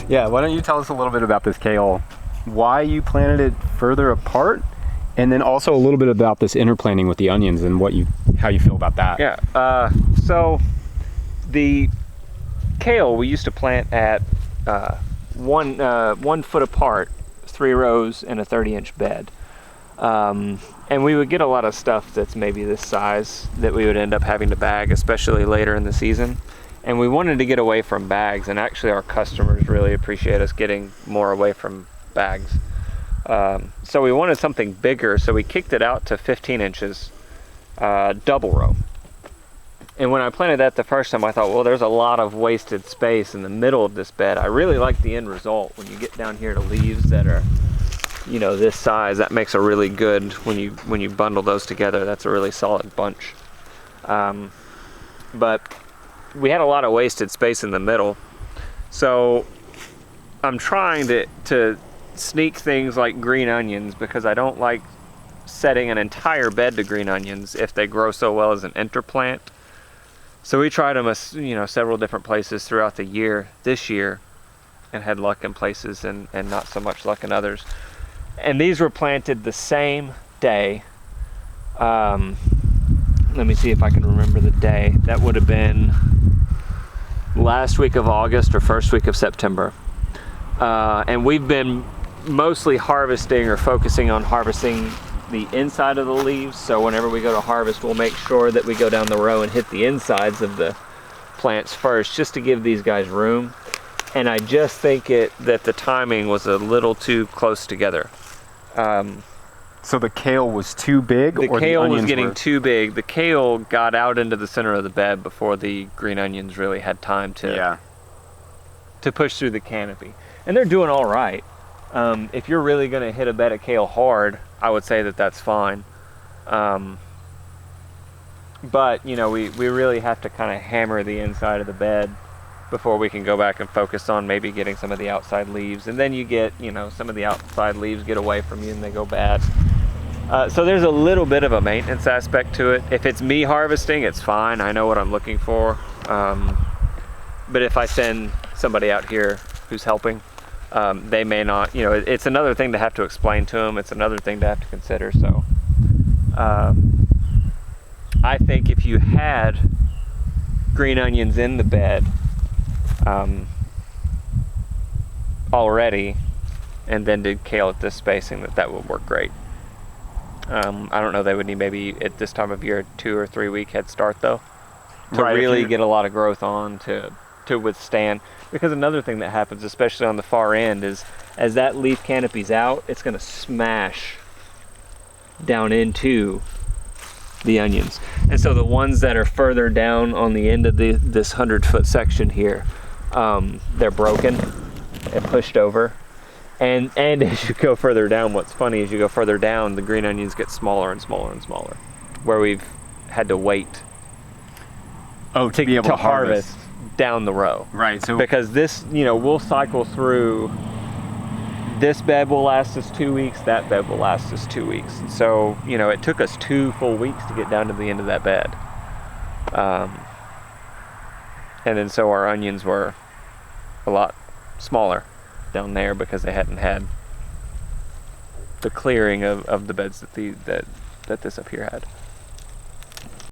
Yeah, why don't you tell us a little bit about this kale, why you planted it further apart, and then also a little bit about this interplanting with the onions and how you feel about that. Yeah, so the kale we used to plant at 1 foot apart, 3 rows in a 30-inch bed. And we would get a lot of stuff that's maybe this size that we would end up having to bag, especially later in the season. And we wanted to get away from bags, and actually our customers really appreciate us getting more away from bags. So we wanted something bigger, so we kicked it out to 15 inches, double row. And when I planted that the first time, I thought, well, there's a lot of wasted space in the middle of this bed. I really like the end result. When you get down here to leaves that are, you know, this size, that makes a really good, when you bundle those together, that's a really solid bunch. But we had a lot of wasted space in the middle. So I'm trying to sneak things like green onions, because I don't like setting an entire bed to green onions if they grow so well as an interplant. So we tried them, several different places throughout the year, this year, and had luck in places and not so much luck in others. And these were planted the same day. Let me see if I can remember the day. That would have been last week of August or first week of September. And we've been mostly harvesting or focusing on harvesting the inside of the leaves. So whenever we go to harvest, we'll make sure that we go down the row and hit the insides of the plants first, just to give these guys room. And I just think that the timing was a little too close together. So the kale was too big? The kale was getting too big. The kale got out into the center of the bed before the green onions really had time to push through the canopy. And they're doing all right. If you're really going to hit a bed of kale hard, I would say that that's fine. But, we really have to kind of hammer the inside of the bed before we can go back and focus on maybe getting some of the outside leaves. And then you get, some of the outside leaves get away from you and they go bad. So there's a little bit of a maintenance aspect to it. If it's me harvesting, it's fine. I know what I'm looking for. But if I send somebody out here who's helping, they may not, it's another thing to have to explain to them. It's another thing to have to consider. So I think if you had green onions in the bed already, and then did kale at this spacing, that would work great. I don't know, they would need maybe at this time of year 2 or 3 week head start though, to really get a lot of growth on to withstand. Because another thing that happens, especially on the far end, is as that leaf canopy's out, it's going to smash down into the onions. And so the ones that are further down on the end of this 100-foot section here, they're broken and pushed over. And as you go further down, what's funny is you go further down, the green onions get smaller and smaller and smaller, where we've had to wait to be able to harvest down the row. Right. So because this, we'll cycle through. This bed will last us 2 weeks. That bed will last us 2 weeks. And so, it took us 2 full weeks to get down to the end of that bed. And then so our onions were a lot smaller down there because they hadn't had the clearing of the beds that this up here had.